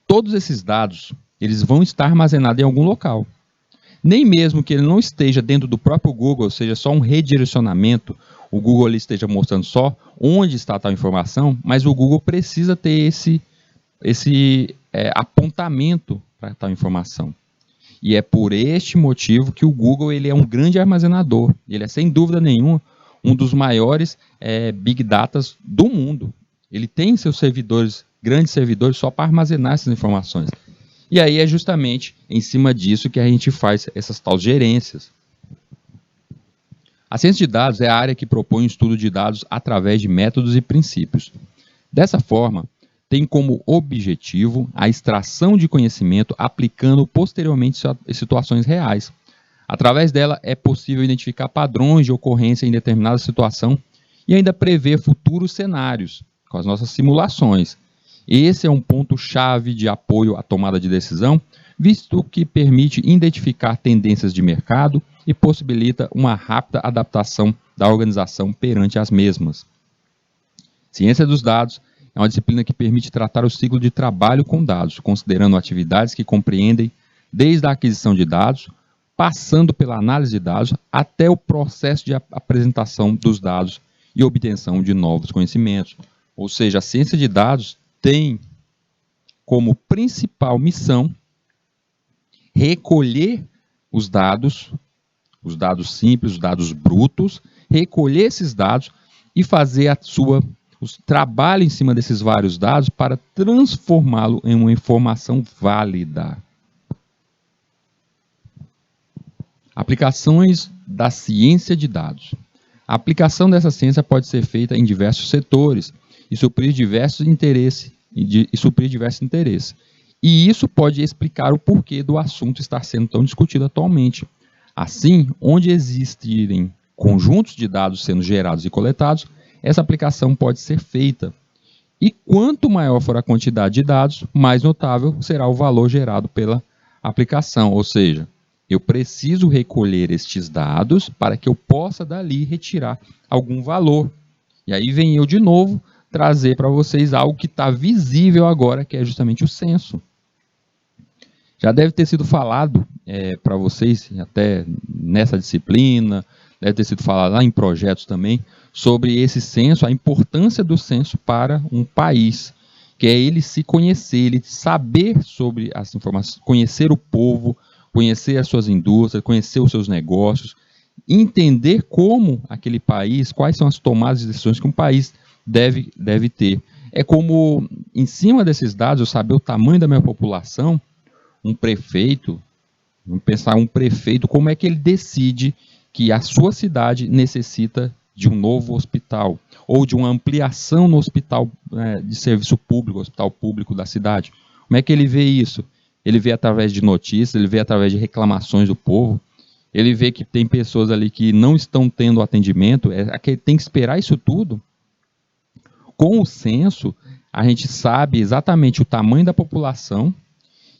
todos esses dados, eles vão estar armazenados em algum local. Nem mesmo que ele não esteja dentro do próprio Google, ou seja, só um redirecionamento, o Google ali esteja mostrando só onde está tal informação, mas o Google precisa ter esse apontamento para tal informação. E é por este motivo que o Google ele é um grande armazenador. Ele é, sem dúvida nenhuma, um dos maiores Big Datas do mundo. Ele tem seus servidores, grandes servidores, só para armazenar essas informações. E aí é justamente em cima disso que a gente faz essas tais gerências. A ciência de dados é a área que propõe o estudo de dados através de métodos e princípios. Dessa forma, tem como objetivo a extração de conhecimento aplicando posteriormente em situações reais. Através dela é possível identificar padrões de ocorrência em determinada situação e ainda prever futuros cenários com as nossas simulações. Esse é um ponto-chave de apoio à tomada de decisão, visto que permite identificar tendências de mercado e possibilita uma rápida adaptação da organização perante as mesmas. Ciência dos dados é uma disciplina que permite tratar o ciclo de trabalho com dados, considerando atividades que compreendem desde a aquisição de dados, passando pela análise de dados até o processo de apresentação dos dados e obtenção de novos conhecimentos. Ou seja, a ciência de dados tem como principal missão recolher os dados simples, os dados brutos, recolher esses dados e fazer o trabalho em cima desses vários dados para transformá-lo em uma informação válida. Aplicações da ciência de dados. A aplicação dessa ciência pode ser feita em diversos setores e suprir diversos interesses. E isso pode explicar o porquê do assunto estar sendo tão discutido atualmente. Assim, onde existirem conjuntos de dados sendo gerados e coletados, essa aplicação pode ser feita. E quanto maior for a quantidade de dados, mais notável será o valor gerado pela aplicação. Ou seja, eu preciso recolher estes dados para que eu possa dali retirar algum valor. E aí vem eu de novo trazer para vocês algo que está visível agora, que é justamente o censo. Já deve ter sido falado para vocês, até nessa disciplina, deve ter sido falado lá em projetos também, sobre esse censo, a importância do censo para um país, que é ele se conhecer, ele saber sobre as informações, conhecer o povo, conhecer as suas indústrias, conhecer os seus negócios, entender como aquele país, quais são as tomadas de decisões que um país deve ter. É como, em cima desses dados, eu saber o tamanho da minha população, um prefeito, vamos pensar um prefeito, como é que ele decide que a sua cidade necessita de um novo hospital, ou de uma ampliação no hospital de serviço público, hospital público da cidade. Como é que ele vê isso? Ele vê através de notícias, ele vê através de reclamações do povo, ele vê que tem pessoas ali que não estão tendo atendimento, tem que esperar isso tudo. Com o censo, a gente sabe exatamente o tamanho da população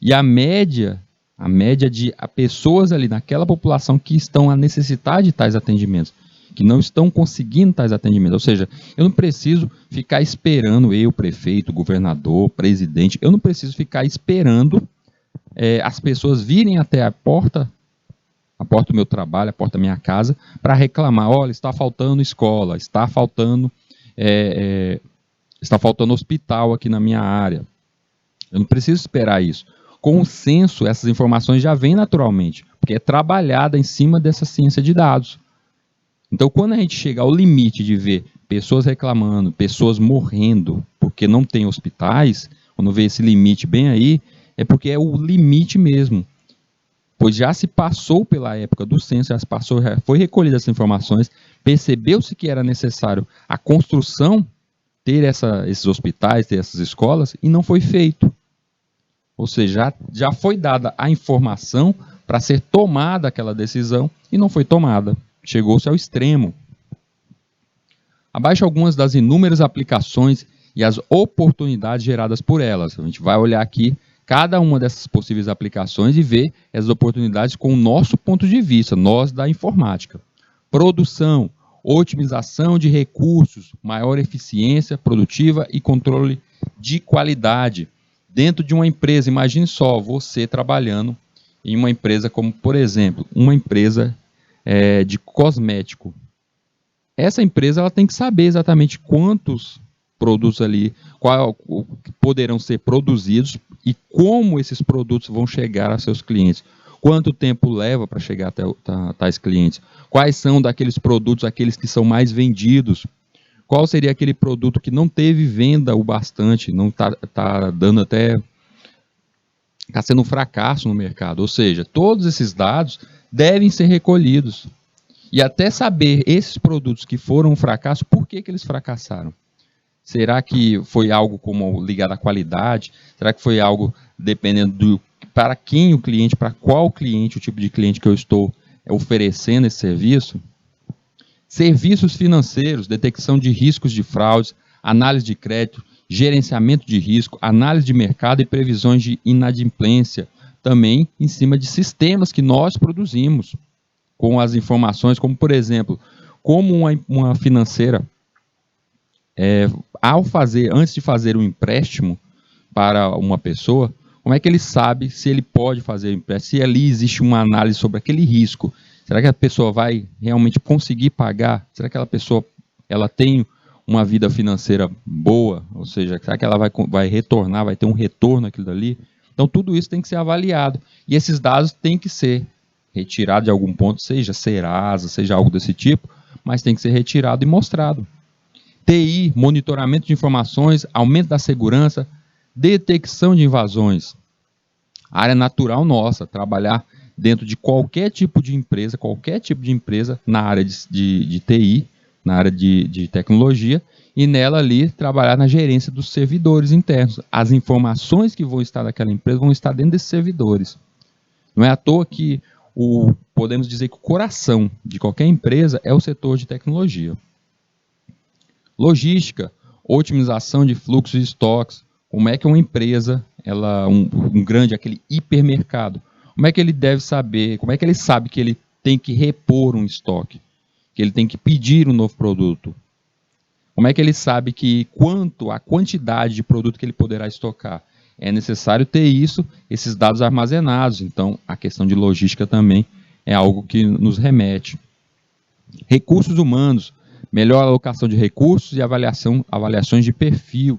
e a média de pessoas ali naquela população que estão a necessitar de tais atendimentos, que não estão conseguindo tais atendimentos. Ou seja, eu não preciso ficar esperando prefeito, governador, presidente, eu não preciso ficar esperando as pessoas virem até a porta do meu trabalho, a porta da minha casa, para reclamar, olha, está faltando escola, está faltando hospital aqui na minha área. Eu não preciso esperar isso. Com o censo, essas informações já vêm naturalmente, porque é trabalhada em cima dessa ciência de dados. Então, quando a gente chega ao limite de ver pessoas reclamando, pessoas morrendo porque não tem hospitais, quando vê esse limite bem aí, é porque é o limite mesmo. Pois já se passou pela época do censo, já foi recolhida essas informações, percebeu-se que era necessário a construção, ter esses hospitais, ter essas escolas, e não foi feito. Ou seja, já foi dada a informação para ser tomada aquela decisão e não foi tomada. Chegou-se ao extremo. Abaixo algumas das inúmeras aplicações e as oportunidades geradas por elas. A gente vai olhar aqui cada uma dessas possíveis aplicações e ver essas oportunidades com o nosso ponto de vista, nós da informática. Produção, otimização de recursos, maior eficiência produtiva e controle de qualidade. Dentro de uma empresa, imagine só, você trabalhando em uma empresa como, por exemplo, uma empresa de cosmético. Essa empresa ela tem que saber exatamente quantos produtos ali poderão ser produzidos e como esses produtos vão chegar a seus clientes. Quanto tempo leva para chegar até tais clientes? Quais são daqueles produtos aqueles que são mais vendidos? Qual seria aquele produto que não teve venda o bastante, não está dando está sendo um fracasso no mercado? Ou seja, todos esses dados devem ser recolhidos. E até saber esses produtos que foram um fracasso, por que eles fracassaram? Será que foi algo como ligado à qualidade? Será que foi algo dependendo para quem o cliente, para qual cliente, o tipo de cliente que eu estou oferecendo esse serviço? Serviços financeiros, detecção de riscos de fraudes, análise de crédito, gerenciamento de risco, análise de mercado e previsões de inadimplência, também em cima de sistemas que nós produzimos, com as informações, como por exemplo, como uma financeira, antes de fazer um empréstimo para uma pessoa, como Como é que ele sabe se ele pode fazer o empréstimo? Se ali existe uma análise sobre aquele risco. Será que a pessoa vai realmente conseguir pagar? Será que aquela pessoa ela tem uma vida financeira boa? Ou seja, será que ela vai retornar, vai ter um retorno aquilo dali? Então tudo isso tem que ser avaliado. E esses dados têm que ser retirados de algum ponto, seja Serasa, seja algo desse tipo, mas tem que ser retirado e mostrado. TI, monitoramento de informações, aumento da segurança, detecção de invasões. A área natural nossa, trabalhar dentro de qualquer tipo de empresa na área de TI, na área de tecnologia, e nela ali trabalhar na gerência dos servidores internos. As informações que vão estar naquela empresa vão estar dentro desses servidores. Não é à toa que podemos dizer que o coração de qualquer empresa é o setor de tecnologia. Logística, otimização de fluxos de estoques. Como é que uma empresa, aquele hipermercado, como é que ele deve saber, como é que ele sabe que ele tem que repor um estoque, que ele tem que pedir um novo produto? Como é que ele sabe a quantidade de produto que ele poderá estocar? É necessário ter esses dados armazenados. Então, a questão de logística também é algo que nos remete. Recursos humanos, melhor alocação de recursos e avaliações de perfil.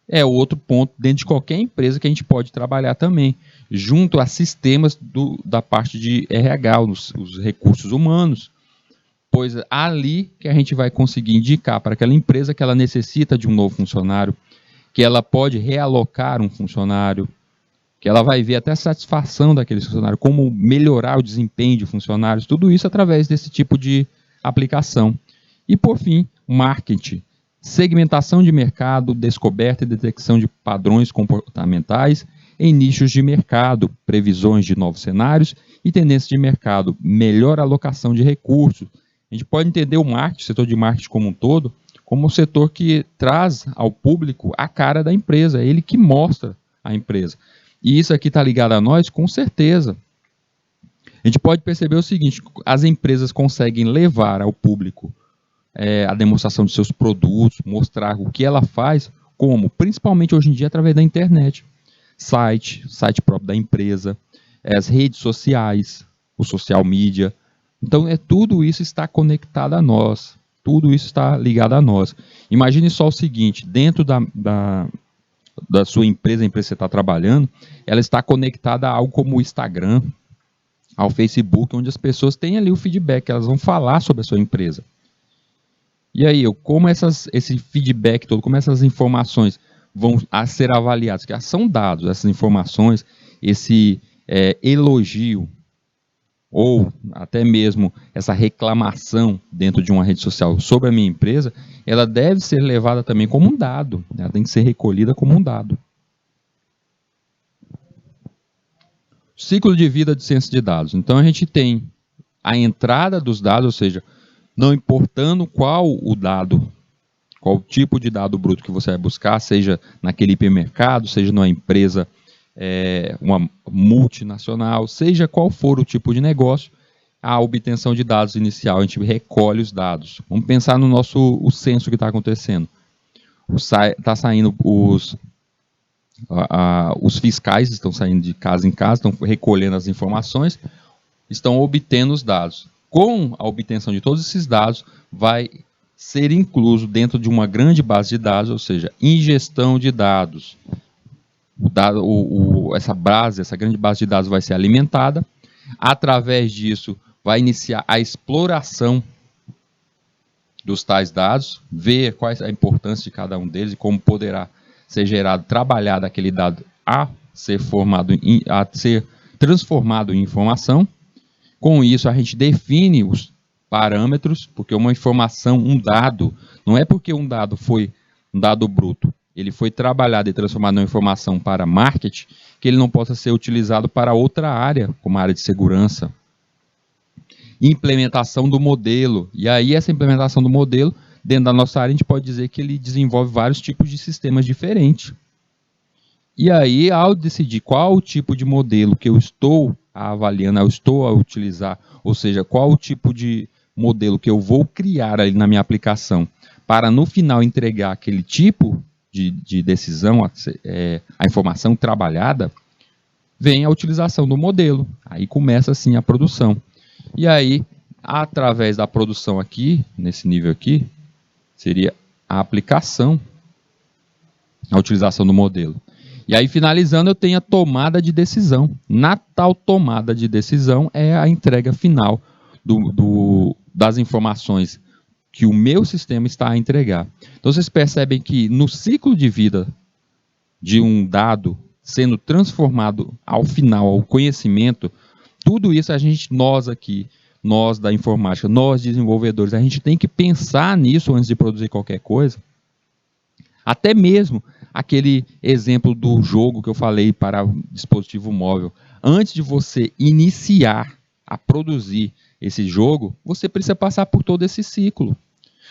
É outro ponto dentro de qualquer empresa que a gente pode trabalhar também, junto a sistemas da parte de RH, os recursos humanos, pois é ali que a gente vai conseguir indicar para aquela empresa que ela necessita de um novo funcionário, que ela pode realocar um funcionário, que ela vai ver até a satisfação daquele funcionário, como melhorar o desempenho de funcionários, tudo isso através desse tipo de aplicação. E, por fim, marketing, segmentação de mercado, descoberta e detecção de padrões comportamentais em nichos de mercado, previsões de novos cenários e tendências de mercado, melhor alocação de recursos. A gente pode entender o marketing, o setor de marketing como um todo, como um setor que traz ao público a cara da empresa, é ele que mostra a empresa. E isso aqui está ligado a nós, com certeza. A gente pode perceber o seguinte, as empresas conseguem levar ao público a demonstração de seus produtos, mostrar o que ela faz, como? Principalmente hoje em dia através da internet. Site próprio da empresa, as redes sociais, o social media. Então, tudo isso está conectado a nós. Tudo isso está ligado a nós. Imagine só o seguinte, dentro da sua empresa, a empresa que você está trabalhando, ela está conectada a algo como o Instagram, ao Facebook, onde as pessoas têm ali o feedback, elas vão falar sobre a sua empresa. E aí, como esse feedback todo, como essas informações vão ser avaliadas? Que são dados, essas informações, esse elogio, ou até mesmo essa reclamação dentro de uma rede social sobre a minha empresa, ela deve ser levada também como um dado, ela tem que ser recolhida como um dado. Ciclo de vida de ciência de dados. Então a gente tem a entrada dos dados, ou seja, não importando qual o dado, qual tipo de dado bruto que você vai buscar, seja naquele hipermercado, seja numa empresa, uma multinacional, seja qual for o tipo de negócio, a obtenção de dados inicial, a gente recolhe os dados. Vamos pensar no o censo que está acontecendo. Está saindo os fiscais, estão saindo de casa em casa, estão recolhendo as informações, estão obtendo os dados. Com a obtenção de todos esses dados, vai ser incluso dentro de uma grande base de dados, ou seja, ingestão de dados. Essa grande base de dados vai ser alimentada. Através disso, vai iniciar a exploração dos tais dados, ver qual é a importância de cada um deles e como poderá ser trabalhado aquele dado a ser transformado em informação. Com isso, a gente define os parâmetros, porque uma informação, um dado, não é porque um dado foi um dado bruto, ele foi trabalhado e transformado em informação para marketing, que ele não possa ser utilizado para outra área, como a área de segurança. Implementação do modelo. E aí, essa implementação do modelo, dentro da nossa área, a gente pode dizer que ele desenvolve vários tipos de sistemas diferentes. E aí, ao decidir qual o tipo de modelo que eu estou avaliando, eu estou a utilizar, ou seja, qual o tipo de modelo que eu vou criar ali na minha aplicação, para no final entregar aquele tipo de decisão, a informação trabalhada, vem a utilização do modelo. Aí começa assim a produção. E aí, através da produção aqui, nesse nível aqui, seria a aplicação, a utilização do modelo. E aí, finalizando, eu tenho a tomada de decisão. Na tal tomada de decisão é a entrega final das informações que o meu sistema está a entregar. Então, vocês percebem que no ciclo de vida de um dado sendo transformado ao final, ao conhecimento, tudo isso nós aqui, nós da informática, nós desenvolvedores, a gente tem que pensar nisso antes de produzir qualquer coisa. Até mesmo aquele exemplo do jogo que eu falei para o dispositivo móvel. Antes de você iniciar a produzir esse jogo, você precisa passar por todo esse ciclo.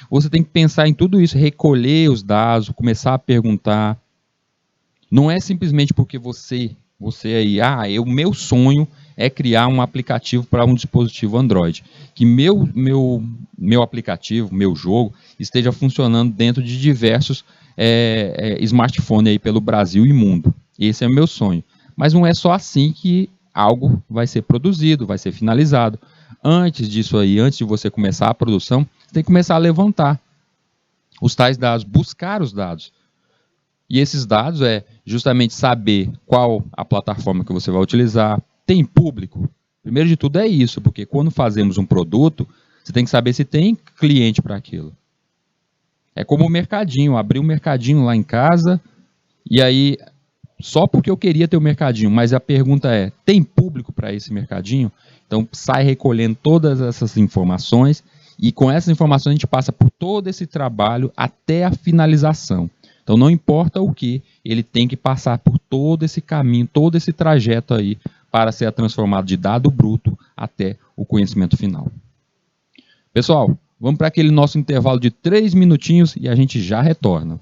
Você tem que pensar em tudo isso, recolher os dados, começar a perguntar. Não é simplesmente porque você aí, o meu sonho é criar um aplicativo para um dispositivo Android. Que meu aplicativo, meu jogo, esteja funcionando dentro de diversos smartphones aí pelo Brasil e mundo. Esse é o meu sonho. Mas não é só assim que algo vai ser produzido, vai ser finalizado. Antes disso aí, antes de você começar a produção, você tem que começar a levantar os tais dados, buscar os dados. E esses dados é justamente saber qual a plataforma que você vai utilizar. Tem público? Primeiro de tudo é isso, porque quando fazemos um produto, você tem que saber se tem cliente para aquilo. É como o mercadinho, abrir um mercadinho lá em casa, e aí, só porque eu queria ter o mercadinho, mas a pergunta é, tem público para esse mercadinho? Então, sai recolhendo todas essas informações, e com essas informações a gente passa por todo esse trabalho até a finalização. Então, não importa o que, ele tem que passar por todo esse caminho, todo esse trajeto aí, para ser transformado de dado bruto até o conhecimento final. Pessoal, vamos para aquele nosso intervalo de 3 minutinhos e a gente já retorna.